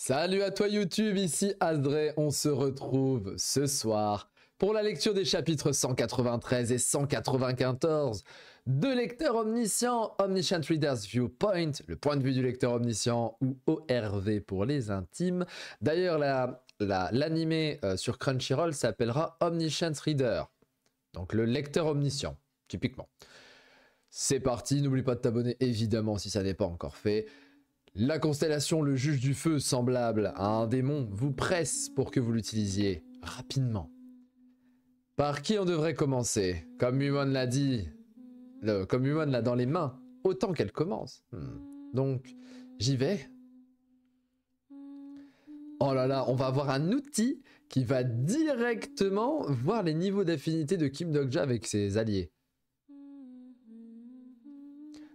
Salut à toi YouTube, ici Asdrey, on se retrouve ce soir pour la lecture des chapitres 193 et 194 de Lecteur Omniscient, Omniscient Reader's Viewpoint, le point de vue du lecteur omniscient ou ORV pour les intimes. D'ailleurs, l'animé sur Crunchyroll s'appellera Omniscient Reader, donc le lecteur omniscient, typiquement. C'est parti, n'oublie pas de t'abonner évidemment si ça n'est pas encore fait. La constellation, le juge du feu, semblable à un démon, vous presse pour que vous l'utilisiez rapidement. Par qui on devrait commencer? Comme Human l'a dit, comme Human l'a dans les mains, autant qu'elle commence. Donc, j'y vais. Oh là là, on va avoir un outil qui va directement voir les niveaux d'affinité de Kim Dokja avec ses alliés.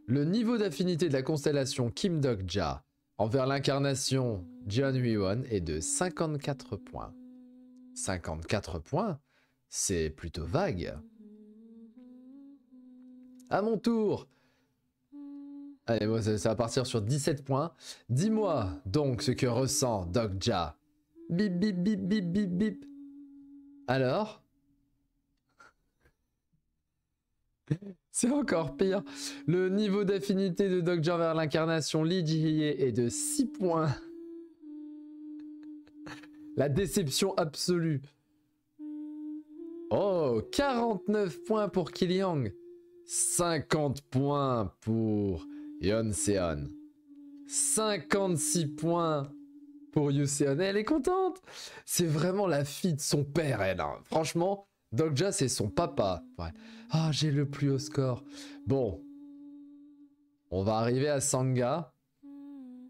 Le niveau d'affinité de la constellation Kim Dokja envers l'incarnation Jeon Hui-won est de 54 points. 54 points, c'est plutôt vague. À mon tour. Allez, moi, ça va partir sur 17 points. Dis-moi donc ce que ressent Dokja. Bip, bip, bip, bip, bip, bip. Alors? C'est encore pire. Le niveau d'affinité de Dokja vers l'incarnation Lee Ji-hye est de 6 points. La déception absolue. Oh, 49 points pour Kiliang. 50 points pour Yeonseon. 56 points pour Yuseon. Elle est contente. C'est vraiment la fille de son père, elle. Hein. Franchement... Dokja, c'est son papa. Ouais. Ah, j'ai le plus haut score. Bon. On va arriver à Sangha.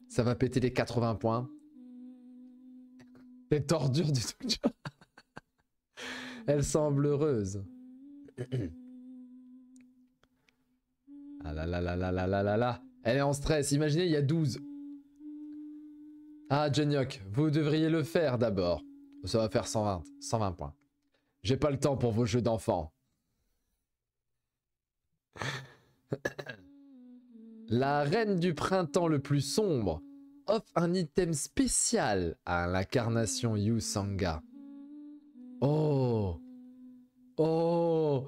Ça va péter les 80 points. Les tordures du Dokja. Elle semble heureuse. Ah là là là là là là là là. Elle est en stress. Imaginez, il y a 12. Ah, Jeonyuk, vous devriez le faire d'abord. Ça va faire 120 points. J'ai pas le temps pour vos jeux d'enfants. La reine du printemps le plus sombre offre un item spécial à l'incarnation Yu Sangha. Oh! Oh!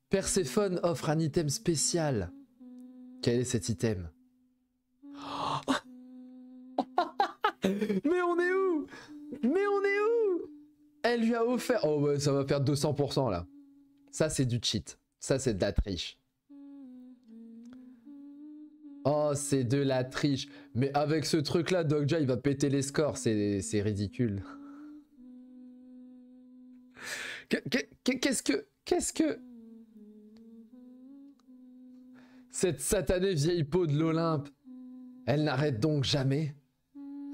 Perséphone offre un item spécial. Quel est cet item? Mais on est où? Mais on est où? Elle lui a offert... Oh ouais, ça va faire 200% là. Ça c'est du cheat. Ça c'est de la triche. Oh, c'est de la triche. Mais avec ce truc là, Dokja il va péter les scores. C'est ridicule. Qu'est-ce que... Cette satanée vieille peau de l'Olympe, elle n'arrête donc jamais?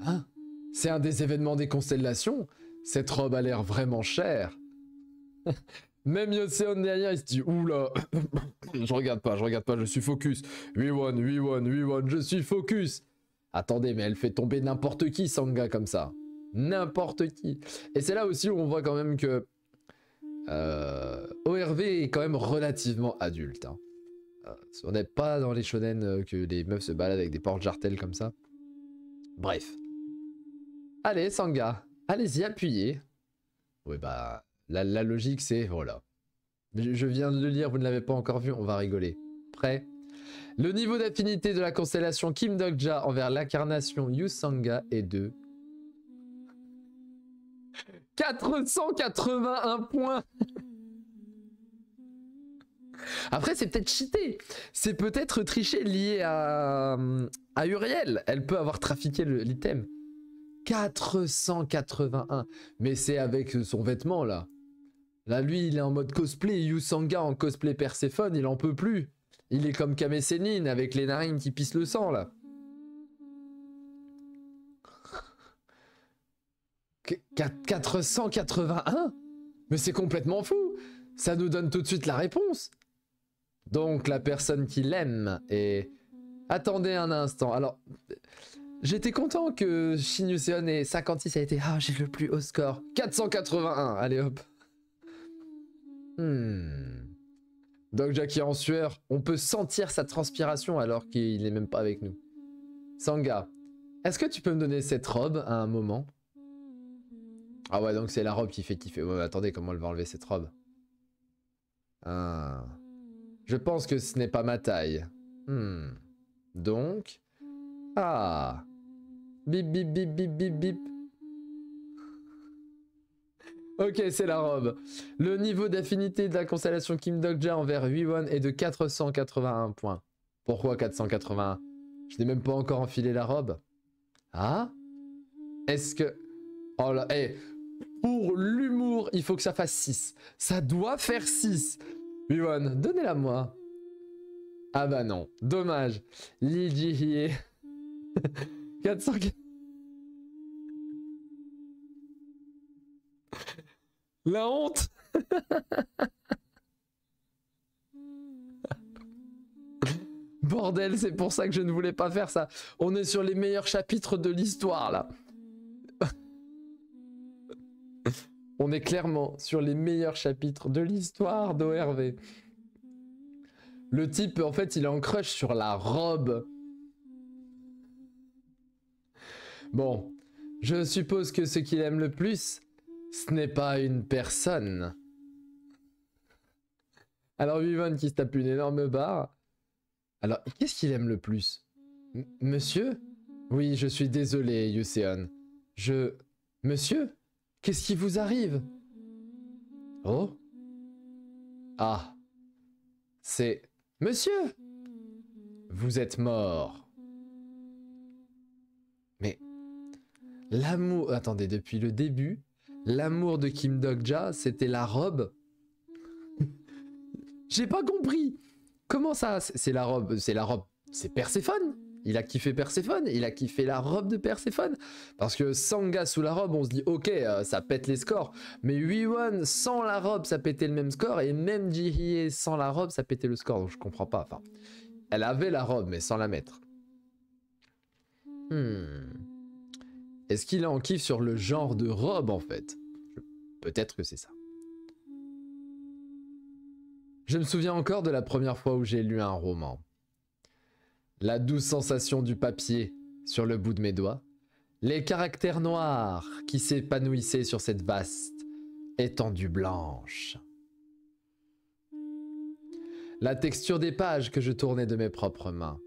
Hein? C'est un des événements des constellations. Cette robe a l'air vraiment chère. Même Yoseon derrière, il se dit oula, je regarde pas, je suis focus. 8-1, je suis focus. Attendez, mais elle fait tomber n'importe qui, Sangha, comme ça. N'importe qui. Et c'est là aussi où on voit quand même que ORV est quand même relativement adulte. Hein. On n'est pas dans les shonen que les meufs se baladent avec des porte-jartelles comme ça. Bref. Allez, Sangha. Allez-y, appuyez. Oui, bah, la logique, c'est... Voilà. Je viens de le lire, vous ne l'avez pas encore vu, on va rigoler. Prêt? Le niveau d'affinité de la constellation Kim Dokja envers l'incarnation Yu Sangha est de... 481 points. Après, c'est peut-être cheaté. C'est peut-être triché lié à Uriel. Elle peut avoir trafiqué l'item. 481. Mais c'est avec son vêtement là. Là lui il est en mode cosplay. Yu Sangha en cosplay Perséphone, il en peut plus. Il est comme Kame Sennin avec les narines qui pissent le sang là. 481. Mais c'est complètement fou. Ça nous donne tout de suite la réponse. Donc la personne qui l'aime est... Attendez un instant. Alors... J'étais content que Shin Yuseon ait 56, a été... Ah, j'ai le plus haut score. 481, allez hop. Dokja qui est en sueur. On peut sentir sa transpiration alors qu'il n'est même pas avec nous. Sangha. Est-ce que tu peux me donner cette robe à un moment? Ah ouais, donc c'est la robe qui fait kiffer. Ouais, attendez, comment elle va enlever cette robe? Ah. Je pense que ce n'est pas ma taille. Donc... Ah. Bip, bip, bip, bip, bip, bip. Ok, c'est la robe. Le niveau d'affinité de la constellation Kim Dokja envers Huiwon est de 481 points. Pourquoi 481? Je n'ai même pas encore enfilé la robe. Ah? Est-ce que... Oh là, hey, pour l'humour, il faut que ça fasse 6. Ça doit faire 6. Huiwon, donnez-la moi. Ah bah non, dommage. Lee Ji-hye. 400... La honte. Bordel, c'est pour ça que je ne voulais pas faire ça. On est sur les meilleurs chapitres de l'histoire, là. On est clairement sur les meilleurs chapitres de l'histoire d'ORV. Le type, en fait, il est en crush sur la robe. Bon, je suppose que ce qu'il aime le plus, ce n'est pas une personne. Alors, Huiwon qui se tape une énorme barre. Alors, qu'est-ce qu'il aime le plus? Monsieur? Oui, je suis désolé, Yuseon. Monsieur? Qu'est-ce qui vous arrive? Oh? Ah. C'est... Monsieur! Vous êtes mort. Mais... L'amour... Attendez, depuis le début, l'amour de Kim Dokja, c'était la robe. J'ai pas compris. Comment ça? C'est la robe... C'est Perséphone. Il a kiffé Perséphone, il a kiffé la robe de Perséphone. Parce que Sangha sous la robe, on se dit ok, ça pète les scores. Mais Huiwon sans la robe, ça pétait le même score. Et même Ji-hye sans la robe, ça pétait le score. Donc je comprends pas. Enfin, elle avait la robe, mais sans la mettre. Est-ce qu'il en kiffe sur le genre de robe en fait? Peut-être que c'est ça. Je me souviens encore de la première fois où j'ai lu un roman. La douce sensation du papier sur le bout de mes doigts, les caractères noirs qui s'épanouissaient sur cette vaste étendue blanche. La texture des pages que je tournais de mes propres mains.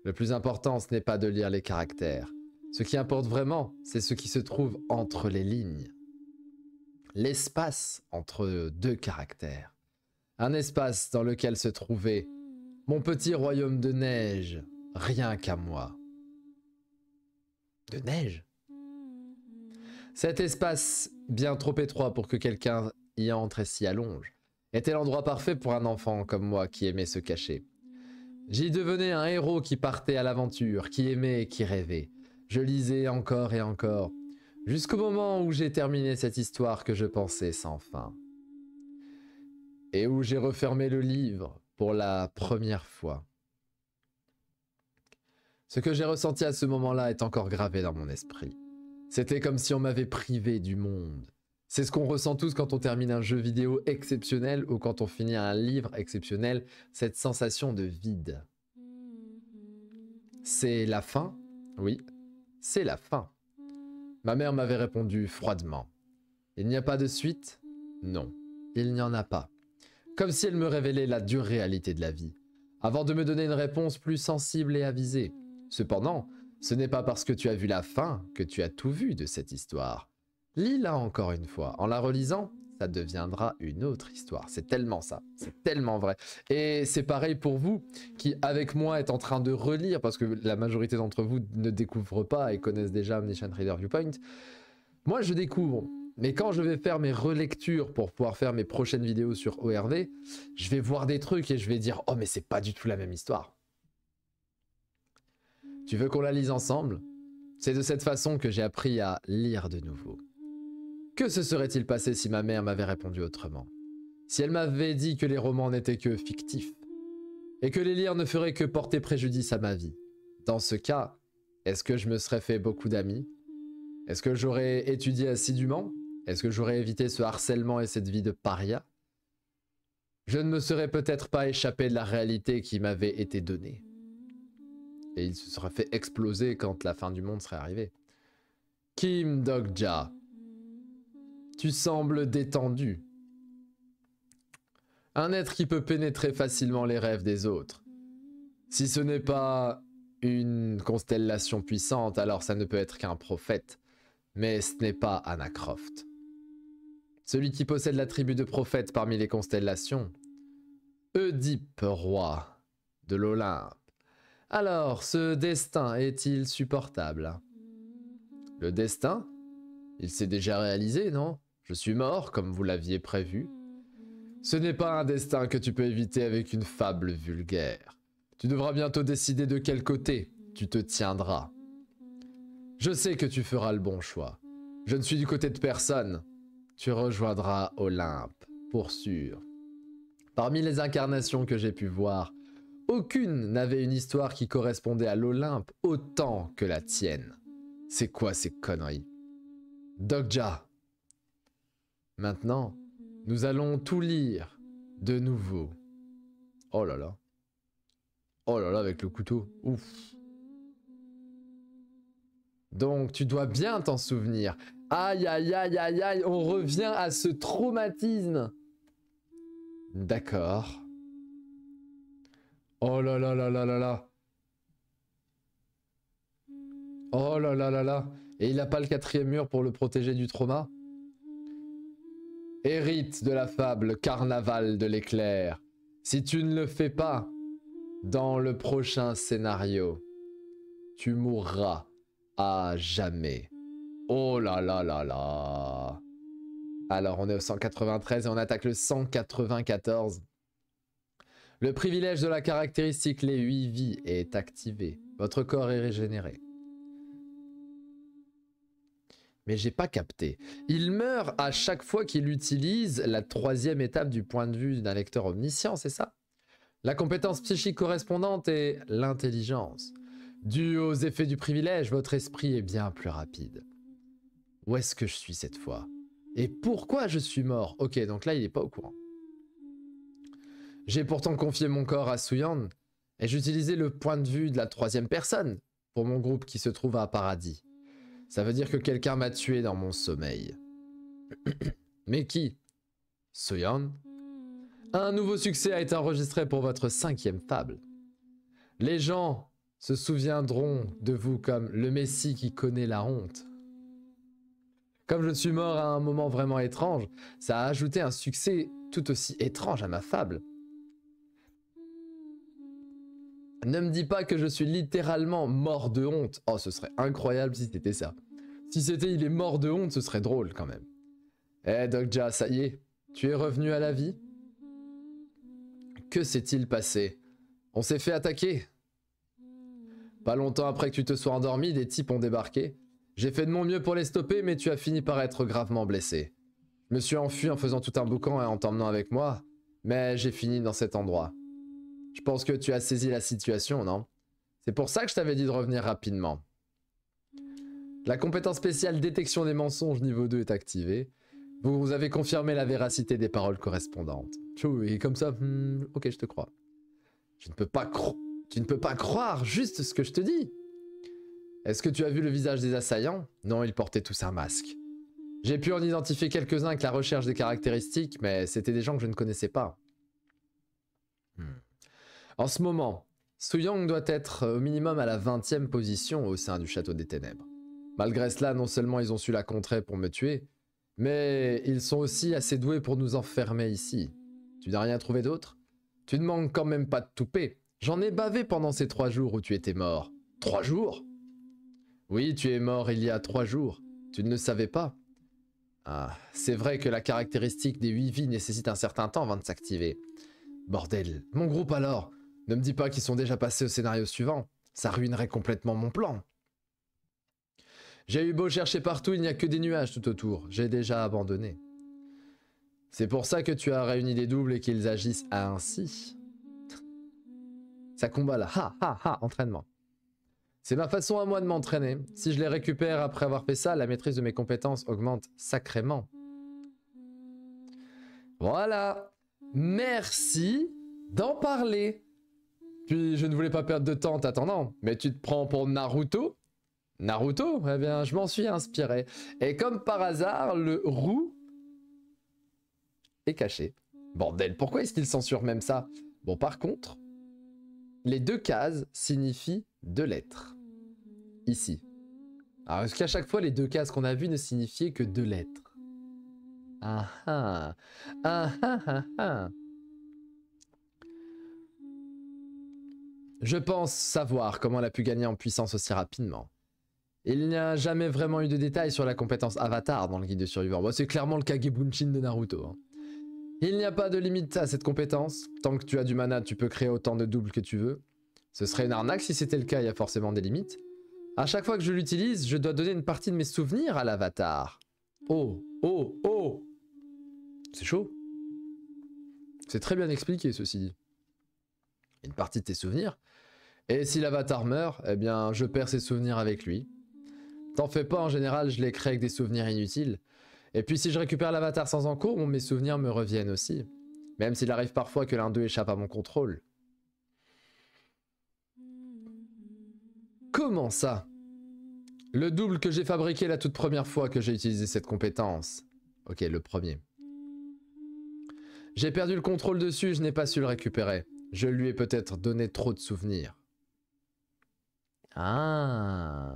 Le plus important, ce n'est pas de lire les caractères. Ce qui importe vraiment, c'est ce qui se trouve entre les lignes. L'espace entre deux caractères. Un espace dans lequel se trouvait mon petit royaume de neige, rien qu'à moi. De neige? Cet espace, bien trop étroit pour que quelqu'un y entre et s'y allonge, était l'endroit parfait pour un enfant comme moi qui aimait se cacher. J'y devenais un héros qui partait à l'aventure, qui aimait et qui rêvait. Je lisais encore et encore, jusqu'au moment où j'ai terminé cette histoire que je pensais sans fin. Et où j'ai refermé le livre pour la première fois. Ce que j'ai ressenti à ce moment-là est encore gravé dans mon esprit. C'était comme si on m'avait privé du monde. C'est ce qu'on ressent tous quand on termine un jeu vidéo exceptionnel ou quand on finit un livre exceptionnel, cette sensation de vide. C'est la fin? Oui, c'est la fin. Ma mère m'avait répondu froidement. Il n'y a pas de suite? Non, il n'y en a pas. Comme si elle me révélait la dure réalité de la vie, avant de me donner une réponse plus sensible et avisée. Cependant, ce n'est pas parce que tu as vu la fin que tu as tout vu de cette histoire. Lis-la encore une fois. En la relisant, ça deviendra une autre histoire. C'est tellement ça, c'est tellement vrai. Et c'est pareil pour vous qui, avec moi, êtes en train de relire, parce que la majorité d'entre vous ne découvrent pas et connaissent déjà Omniscient Reader Viewpoint. Moi, je découvre. Mais quand je vais faire mes relectures pour pouvoir faire mes prochaines vidéos sur ORV, je vais voir des trucs et je vais dire « Oh, mais c'est pas du tout la même histoire. » Tu veux qu'on la lise ensemble? C'est de cette façon que j'ai appris à lire de nouveau. Que se serait-il passé si ma mère m'avait répondu autrement? Si elle m'avait dit que les romans n'étaient que fictifs et que les lire ne feraient que porter préjudice à ma vie? Dans ce cas, est-ce que je me serais fait beaucoup d'amis? Est-ce que j'aurais étudié assidûment? Est-ce que j'aurais évité ce harcèlement et cette vie de paria? Je ne me serais peut-être pas échappé de la réalité qui m'avait été donnée. et il se serait fait exploser quand la fin du monde serait arrivée. Kim Dogja, tu sembles détendu. Un être qui peut pénétrer facilement les rêves des autres. Si ce n'est pas une constellation puissante, alors ça ne peut être qu'un prophète. Mais ce n'est pas Anna Croft. Celui qui possède l'attribut de prophète parmi les constellations, Oedipe, roi de l'Olympe. Alors, ce destin est-il supportable? Le destin? Il s'est déjà réalisé, non? Je suis mort, comme vous l'aviez prévu. Ce n'est pas un destin que tu peux éviter avec une fable vulgaire. Tu devras bientôt décider de quel côté tu te tiendras. Je sais que tu feras le bon choix. Je ne suis du côté de personne. Tu rejoindras Olympe, pour sûr. Parmi les incarnations que j'ai pu voir, aucune n'avait une histoire qui correspondait à l'Olympe autant que la tienne. C'est quoi ces conneries? Dogja. Maintenant, nous allons tout lire de nouveau. Oh là là. Oh là là, avec le couteau. Ouf. Donc, tu dois bien t'en souvenir. Aïe, aïe, aïe, aïe, aïe, on revient à ce traumatisme. D'accord. Oh là là là là là là. Oh là là là là. Et il n'a pas le 4e mur pour le protéger du trauma? Hérite de la fable Carnaval de l'éclair. Si tu ne le fais pas, dans le prochain scénario, tu mourras à jamais. Oh là là là là. Alors on est au 193 et on attaque le 194. Le privilège de la caractéristique les 8 vies est activé. Votre corps est régénéré. Mais j'ai pas capté. Il meurt à chaque fois qu'il utilise la 3e étape du point de vue d'un lecteur omniscient, c'est ça? La compétence psychique correspondante est l'intelligence. Dû aux effets du privilège, votre esprit est bien plus rapide. Où est-ce que je suis cette fois? Et pourquoi je suis mort? Ok, donc là il n'est pas au courant. J'ai pourtant confié mon corps à Suyan et j'utilisais le point de vue de la 3e personne pour mon groupe qui se trouve à Paradis. Ça veut dire que quelqu'un m'a tué dans mon sommeil. Mais qui? Suyan? Un nouveau succès a été enregistré pour votre 5e fable. Les gens se souviendront de vous comme le Messie qui connaît la honte. Comme je suis mort à un moment vraiment étrange, ça a ajouté un succès tout aussi étrange à ma fable. Ne me dis pas que je suis littéralement mort de honte. Oh, ce serait incroyable si c'était ça. Si c'était il est mort de honte, ce serait drôle quand même. Eh Dogja, ça y est, tu es revenu à la vie? Que s'est-il passé? On s'est fait attaquer. Pas longtemps après que tu te sois endormi, des types ont débarqué. J'ai fait de mon mieux pour les stopper, mais tu as fini par être gravement blessé. Je me suis enfui en faisant tout un boucan et en t'emmenant avec moi, mais j'ai fini dans cet endroit. Je pense que tu as saisi la situation, non? C'est pour ça que je t'avais dit de revenir rapidement. La compétence spéciale détection des mensonges niveau 2 est activée. Vous avez confirmé la véracité des paroles correspondantes. Et comme ça, ok, je te crois. Tu ne peux pas croire juste ce que je te dis. Est-ce que tu as vu le visage des assaillants? Non, ils portaient tous un masque. J'ai pu en identifier quelques-uns avec la recherche des caractéristiques, mais c'était des gens que je ne connaissais pas. En ce moment, Suyang doit être au minimum à la 20e position au sein du Château des Ténèbres. Malgré cela, non seulement ils ont su la contrer pour me tuer, mais ils sont aussi assez doués pour nous enfermer ici. Tu n'as rien trouvé d'autre? Tu ne manques quand même pas de toupet. J'en ai bavé pendant ces 3 jours où tu étais mort. 3 jours? Oui, tu es mort il y a 3 jours. Tu ne le savais pas? Ah, c'est vrai que la caractéristique des 8 vies nécessite un certain temps avant de s'activer. Bordel, mon groupe alors? Ne me dis pas qu'ils sont déjà passés au scénario suivant. Ça ruinerait complètement mon plan. J'ai eu beau chercher partout, il n'y a que des nuages tout autour. J'ai déjà abandonné. C'est pour ça que tu as réuni des doubles et qu'ils agissent ainsi. Ça combat là. Ha ha ha, entraînement. C'est ma façon à moi de m'entraîner. Si je les récupère après avoir fait ça, la maîtrise de mes compétences augmente sacrément. Voilà. Merci d'en parler. Puis je ne voulais pas perdre de temps en t'attendant, mais tu te prends pour Naruto? Naruto? Eh bien, je m'en suis inspiré. Et comme par hasard, le roux est caché. Bordel, pourquoi est-ce qu'il censure même ça? Bon, par contre, les 2 cases signifient 2 lettres. Ici. Alors, est-ce qu'à chaque fois, les 2 cases qu'on a vues ne signifiaient que 2 lettres? Ah ah. Ah ah ah ah. Je pense savoir comment elle a pu gagner en puissance aussi rapidement. Il n'y a jamais vraiment eu de détails sur la compétence Avatar dans le guide de survivants. Bon, c'est clairement le Kagebunshin de Naruto. Hein. Il n'y a pas de limite à cette compétence. Tant que tu as du mana, tu peux créer autant de doubles que tu veux. Ce serait une arnaque si c'était le cas, il y a forcément des limites. À chaque fois que je l'utilise, je dois donner une partie de mes souvenirs à l'Avatar. Oh, oh, oh! C'est chaud. C'est très bien expliqué, ceci dit. Une partie de tes souvenirs. Et si l'Avatar meurt, eh bien, je perds ses souvenirs avec lui. T'en fais pas, en général, je les crée avec des souvenirs inutiles. Et puis si je récupère l'Avatar sans encours, mes souvenirs me reviennent aussi. Même s'il arrive parfois que l'un d'eux échappe à mon contrôle. Comment ça? Le double que j'ai fabriqué la toute première fois que j'ai utilisé cette compétence. Ok, le premier. J'ai perdu le contrôle dessus, je n'ai pas su le récupérer. Je lui ai peut-être donné trop de souvenirs. Ah.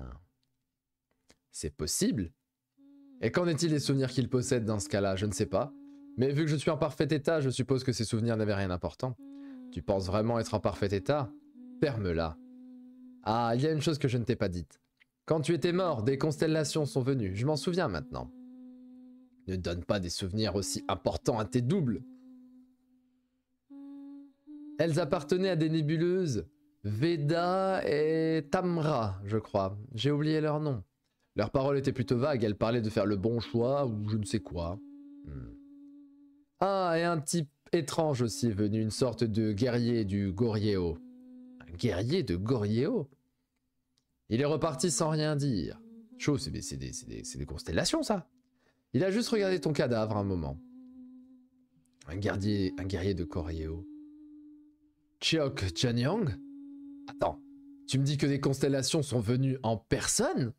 C'est possible. Et qu'en est-il des souvenirs qu'il possède dans ce cas-là? Je ne sais pas. Mais vu que je suis en parfait état, je suppose que ces souvenirs n'avaient rien d'important. Tu penses vraiment être en parfait état? Ferme-la. Ah, il y a une chose que je ne t'ai pas dite. Quand tu étais mort, des constellations sont venues. Je m'en souviens maintenant. Ne donne pas des souvenirs aussi importants à tes doubles. Elles appartenaient à des nébuleuses. Veda et Tamra, je crois. J'ai oublié leur nom. Leurs paroles étaient plutôt vagues, elles parlaient de faire le bon choix ou je ne sais quoi. Ah, et un type étrange aussi est venu, une sorte de guerrier du Goryeo. Un guerrier de Goryeo? Il est reparti sans rien dire. Chaud, c'est des constellations, ça. Il a juste regardé ton cadavre un moment. Un guerrier de Goryeo. Chiok Janyang? Attends, tu me dis que des constellations sont venues en personne?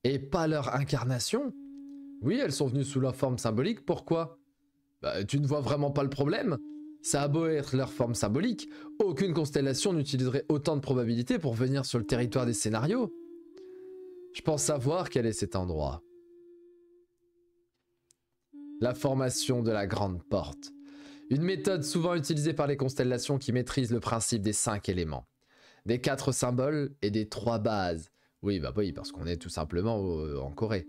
Et pas leur incarnation? Oui, elles sont venues sous leur forme symbolique, pourquoi? Bah, tu ne vois vraiment pas le problème? Ça a beau être leur forme symbolique, aucune constellation n'utiliserait autant de probabilités pour venir sur le territoire des scénarios. Je pense savoir quel est cet endroit. La formation de la grande porte. Une méthode souvent utilisée par les constellations qui maîtrisent le principe des 5 éléments. Des 4 symboles et des 3 bases. Oui, bah oui, parce qu'on est tout simplement en Corée.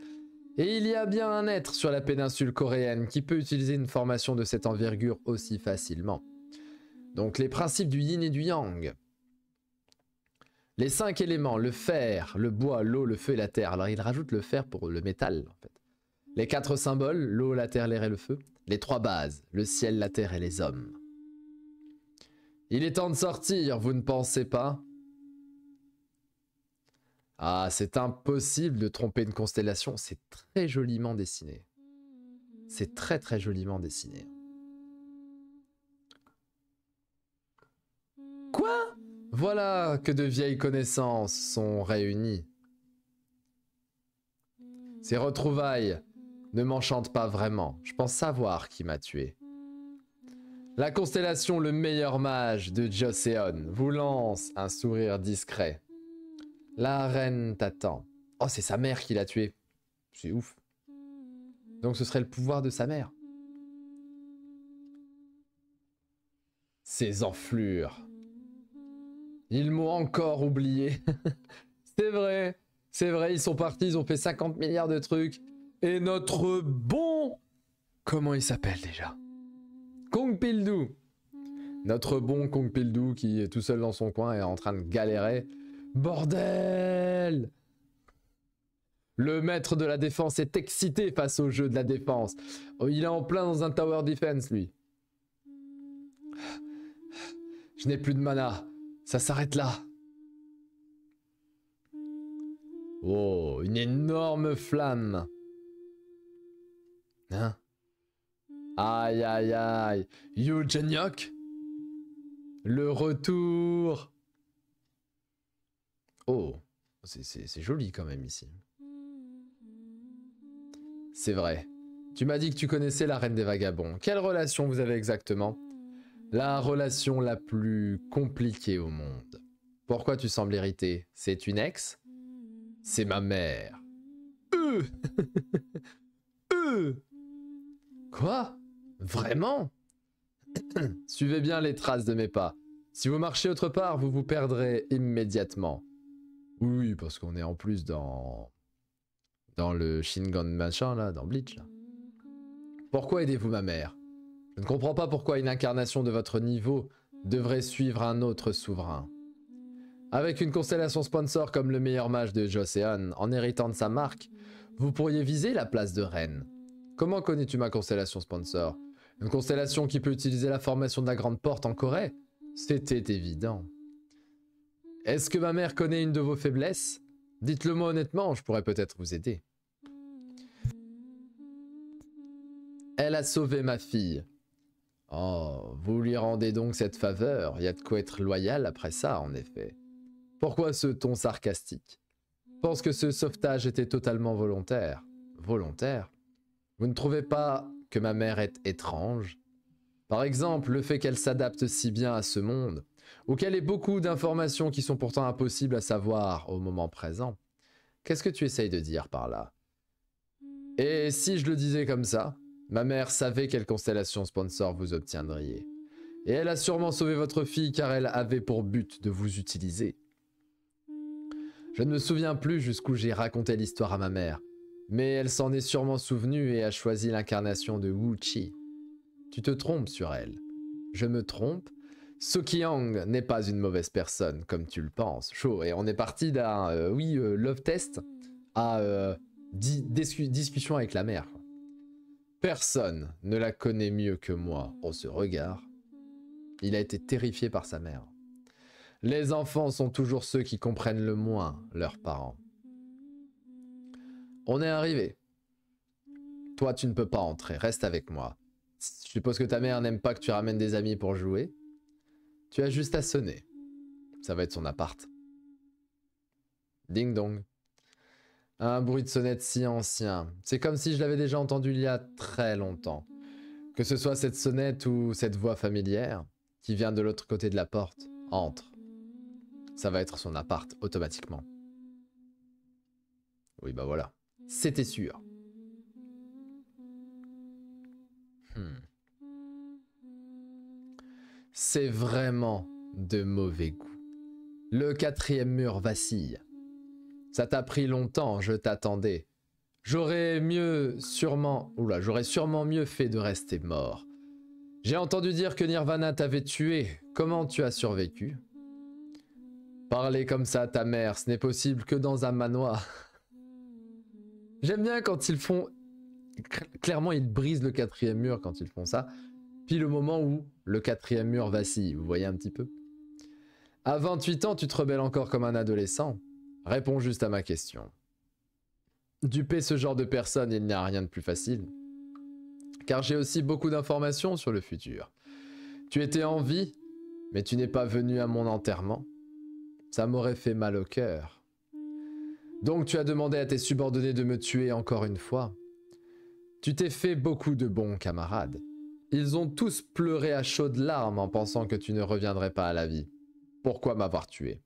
Et il y a bien un être sur la péninsule coréenne qui peut utiliser une formation de cette envergure aussi facilement. Donc les principes du yin et du yang. Les 5 éléments, le fer, le bois, l'eau, le feu et la terre. Alors il rajoute le fer pour le métal en fait. Les 4 symboles, l'eau, la terre, l'air et le feu. Les 3 bases, le ciel, la terre et les hommes. Il est temps de sortir, vous ne pensez pas? Ah, c'est impossible de tromper une constellation, c'est très joliment dessiné. C'est très très joliment dessiné. Quoi? Voilà que de vieilles connaissances sont réunies. Ces retrouvailles ne m'enchantent pas vraiment. Je pense savoir qui m'a tué. La constellation Le Meilleur Mage de Joseon vous lance un sourire discret. La reine t'attend. Oh, c'est sa mère qui l'a tué. C'est ouf. Donc ce serait le pouvoir de sa mère. Ces enflures. Ils m'ont encore oublié. C'est vrai, ils sont partis, ils ont fait 50 milliards de trucs. Et notre bon... Comment il s'appelle déjà? Kong Pildu. Notre bon Kong Pildu qui est tout seul dans son coin et en train de galérer. Bordel! Le maître de la défense est excité face au jeu de la défense. Oh, il est en plein dans un tower defense, lui. Je n'ai plus de mana. Ça s'arrête là. Oh, une énorme flamme. Hein? Aïe, aïe, aïe. Yu Jeonyuk? Le retour. Oh, c'est joli quand même ici. C'est vrai. Tu m'as dit que tu connaissais la Reine des Vagabonds. Quelle relation vous avez exactement? La relation la plus compliquée au monde. Pourquoi tu sembles irrité? C'est une ex? C'est ma mère. Quoi? Vraiment? Suivez bien les traces de mes pas. Si vous marchez autre part, vous vous perdrez immédiatement. Oui, parce qu'on est en plus dans le Shingon machin là, dans Bleach là. Pourquoi aidez-vous ma mère? Je ne comprends pas pourquoi une incarnation de votre niveau devrait suivre un autre souverain. Avec une constellation sponsor comme le meilleur mage de Joseon, en héritant de sa marque, vous pourriez viser la place de reine. Comment connais-tu ma constellation sponsor? Une constellation qui peut utiliser la formation de la Grande Porte en Corée? C'était évident. Est-ce que ma mère connaît une de vos faiblesses? Dites-le moi honnêtement, je pourrais peut-être vous aider. Elle a sauvé ma fille. Oh, vous lui rendez donc cette faveur, il y a de quoi être loyal après ça, en effet. Pourquoi ce ton sarcastique? Je pense que ce sauvetage était totalement volontaire. Volontaire? Vous ne trouvez pas que ma mère est étrange? Par exemple, le fait qu'elle s'adapte si bien à ce monde, ou qu'elle ait beaucoup d'informations qui sont pourtant impossibles à savoir au moment présent. Qu'est-ce que tu essayes de dire par là? Et si je le disais comme ça, ma mère savait quelle constellation sponsor vous obtiendriez. Et elle a sûrement sauvé votre fille car elle avait pour but de vous utiliser. Je ne me souviens plus jusqu'où j'ai raconté l'histoire à ma mère, mais elle s'en est sûrement souvenue et a choisi l'incarnation de Wu Chi. Tu te trompes sur elle. Je me trompe? Sokyang n'est pas une mauvaise personne, comme tu le penses. Chaud. Et on est parti d'un love test à discussion avec la mère. Personne ne la connaît mieux que moi. On se regarde. Il a été terrifié par sa mère. Les enfants sont toujours ceux qui comprennent le moins leurs parents. On est arrivé. Toi, tu ne peux pas entrer. Reste avec moi. Je suppose que ta mère n'aime pas que tu ramènes des amis pour jouer. Tu as juste à sonner. Ça va être son appart. Ding dong. Un bruit de sonnette si ancien. C'est comme si je l'avais déjà entendu il y a très longtemps. Que ce soit cette sonnette ou cette voix familière qui vient de l'autre côté de la porte. Entre. Ça va être son appart automatiquement. Oui, bah voilà. C'était sûr. C'est vraiment de mauvais goût. Le quatrième mur vacille. Ça t'a pris longtemps, je t'attendais. J'aurais sûrement mieux fait de rester mort. J'ai entendu dire que Nirvana t'avait tué. Comment tu as survécu? Parler comme ça à ta mère, ce n'est possible que dans un manoir. J'aime bien quand ils font... Clairement, ils brisent le quatrième mur quand ils font ça. Puis le moment où le quatrième mur vacille, vous voyez un petit peu. À 28 ans, tu te rebelles encore comme un adolescent. Réponds juste à ma question. Duper ce genre de personne, il n'y a rien de plus facile. Car j'ai aussi beaucoup d'informations sur le futur. Tu étais en vie, mais tu n'es pas venu à mon enterrement. Ça m'aurait fait mal au cœur. Donc tu as demandé à tes subordonnés de me tuer encore une fois. Tu t'es fait beaucoup de bons camarades. Ils ont tous pleuré à chaudes larmes en pensant que tu ne reviendrais pas à la vie. Pourquoi m'avoir tué?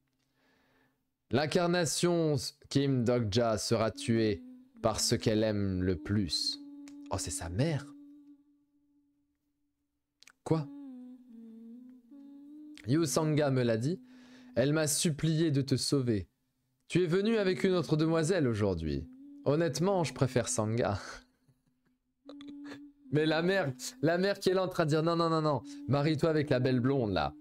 L'incarnation Kim Dogja sera tuée par ce qu'elle aime le plus. Oh, c'est sa mère? Quoi? Yu Sanga me l'a dit. Elle m'a supplié de te sauver. Tu es venu avec une autre demoiselle aujourd'hui. Honnêtement, je préfère Sanga. Mais la mère qui est là en train de dire non, marie-toi avec la belle blonde là.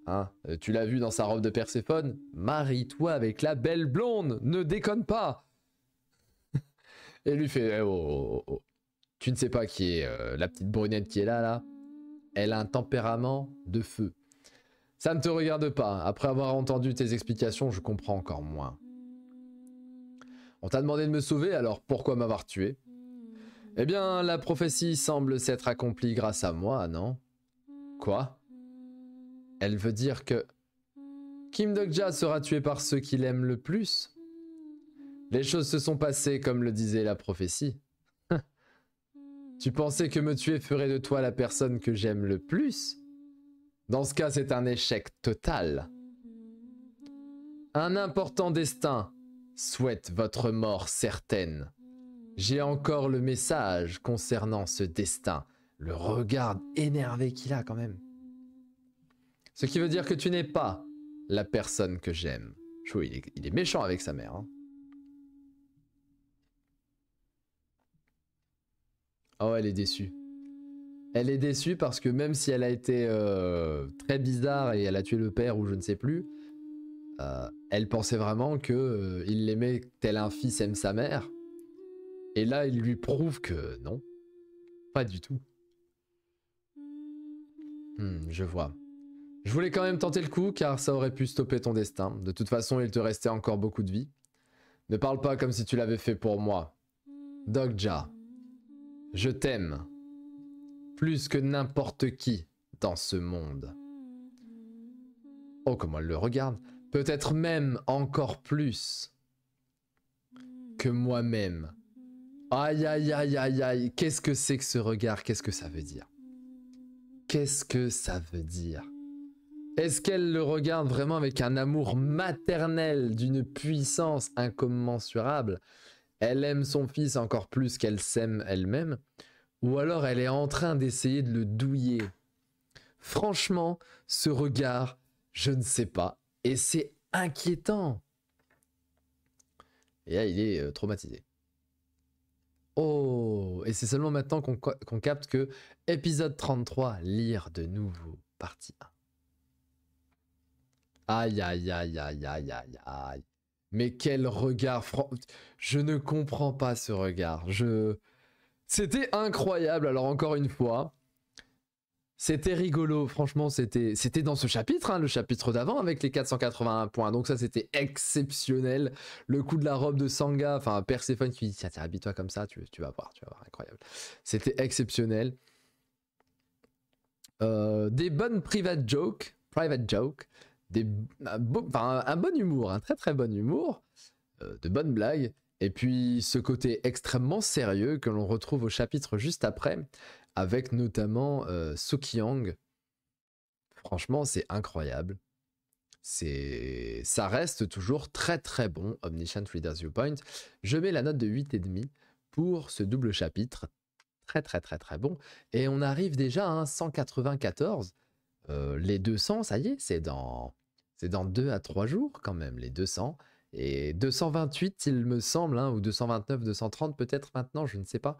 Hein, tu l'as vu dans sa robe de Perséphone? Marie-toi avec la belle blonde, ne déconne pas. Et lui fait oh. Tu ne sais pas qui est la petite brunette qui est là. Elle a un tempérament de feu. Ça ne te regarde pas. Après avoir entendu tes explications, je comprends encore moins. On t'a demandé de me sauver, alors pourquoi m'avoir tué? Eh bien, la prophétie semble s'être accomplie grâce à moi, non? Quoi? Elle veut dire que... Kim Dok-ja sera tué par ceux qui l'aiment le plus. Les choses se sont passées comme le disait la prophétie. Tu pensais que me tuer ferait de toi la personne que j'aime le plus? Dans ce cas, c'est un échec total. Un important destin souhaite votre mort certaine. J'ai encore le message concernant ce destin. Le regard énervé qu'il a quand même. Ce qui veut dire que tu n'es pas la personne que j'aime. Il est méchant avec sa mère. Hein. Oh, elle est déçue. Elle est déçue parce que même si elle a été très bizarre et elle a tué le père ou je ne sais plus, elle pensait vraiment que il l'aimait tel un fils aime sa mère. Et là, il lui prouve que non. Pas du tout. Je vois. Je voulais quand même tenter le coup car ça aurait pu stopper ton destin. De toute façon, il te restait encore beaucoup de vie. Ne parle pas comme si tu l'avais fait pour moi. Dok-ja, je t'aime. Plus que n'importe qui dans ce monde. Oh, comment elle le regarde. Peut-être même encore plus que moi-même. Aïe, aïe, aïe, aïe, aïe. Qu'est-ce que c'est que ce regard? Qu'est-ce que ça veut dire? Qu'est-ce que ça veut dire? Est-ce qu'elle le regarde vraiment avec un amour maternel d'une puissance incommensurable? Elle aime son fils encore plus qu'elle s'aime elle-même? Ou alors elle est en train d'essayer de le douiller? Franchement, ce regard, je ne sais pas. Et c'est inquiétant. Et là, il est traumatisé. Oh, et c'est seulement maintenant qu'on capte que épisode 33, lire de nouveau, partie 1. Aïe, aïe, aïe, aïe, aïe, aïe, aïe. Mais quel regard, je ne comprends pas ce regard. C'était incroyable, alors encore une fois. C'était rigolo, franchement, c'était dans ce chapitre, hein, le chapitre d'avant avec les 481 points. Donc ça, c'était exceptionnel. Le coup de la robe de Sangha, enfin Perséphone qui dit, tiens, habille-toi comme ça, tu vas voir, incroyable. C'était exceptionnel. Des bonnes private jokes, un bon humour, un très très bon humour, de bonnes blagues. Et puis ce côté extrêmement sérieux que l'on retrouve au chapitre juste après, avec notamment Suki-yang. Franchement, c'est incroyable. Ça reste toujours très très bon, Omniscient Reader's Viewpoint. Je mets la note de 8,5 pour ce double chapitre. Très très très très bon. Et on arrive déjà à 194. Les 200, ça y est, c'est dans 2 à 3 jours quand même, les 200. Et 228, il me semble, hein, ou 229, 230 peut-être maintenant, je ne sais pas.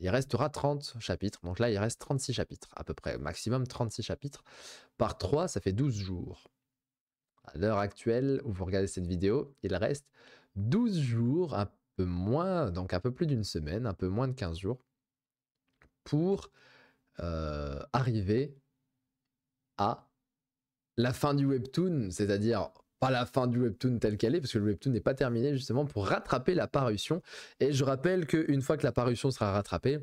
Il restera 30 chapitres. Donc là, il reste 36 chapitres, à peu près. Maximum 36 chapitres. Par 3, ça fait 12 jours. À l'heure actuelle où vous regardez cette vidéo, il reste 12 jours, un peu moins, donc un peu plus d'une semaine, un peu moins de 15 jours, pour arriver à la fin du webtoon, c'est-à-dire pas la fin du webtoon telle qu'elle est, parce que le webtoon n'est pas terminé, justement pour rattraper la parution. Et je rappelle qu'une fois que la parution sera rattrapée,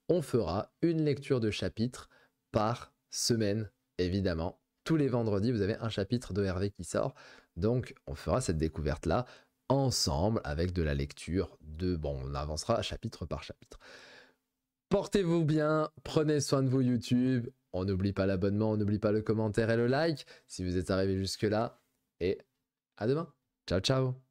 on fera une lecture de chapitre par semaine, évidemment. Tous les vendredis, vous avez un chapitre d'ORV qui sort. Donc, on fera cette découverte-là ensemble avec de la lecture bon, on avancera chapitre par chapitre. Portez-vous bien, prenez soin de vous YouTube. On n'oublie pas l'abonnement, on n'oublie pas le commentaire et le like si vous êtes arrivé jusque-là. Et à demain. Ciao, ciao.